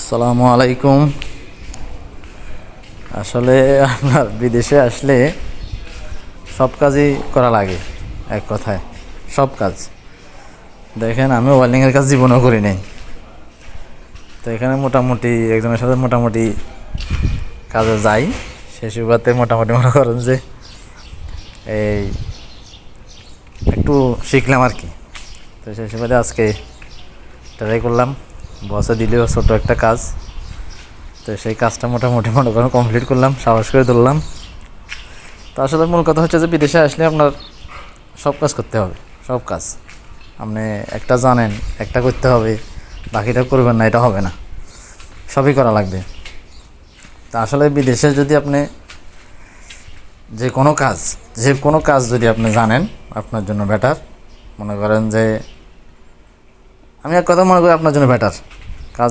আসসালামু আলাইকুম। আসলে আপনার বিদেশে আসলে সব কাজই করা লাগে, এক কথায় সব কাজ। দেখেন, আমি ওয়েল্ডিংয়ের কাজ জীবনও করি নাই, তো এখানে মোটামুটি একজনের সাথে মোটামুটি কাজে যাই। সে সুবাদে মোটামুটি মনে করেন যে এই একটু শিখলাম আর কি। তো সেই সুবাদে আজকে ট্রাই করলাম, বসে দিলেও ছোটো একটা কাজ। তো সেই কাজটা মোটামুটি মনে করেন কমপ্লিট করলাম, সাহস করে ধরলাম। তো আসলে মূল কথা হচ্ছে যে বিদেশে আসলে আপনার সব কাজ করতে হবে, সব কাজ আপনি একটা জানেন, একটা করতে হবে, বাকিটা করবেন না, এটা হবে না, সবই করা লাগবে। তা আসলে বিদেশে যদি আপনি যে কোনো কাজ যদি আপনি জানেন, আপনার জন্য বেটার। মনে করেন যে আমি এক কথা মনে করি আপনার জন্য বেটার কাজ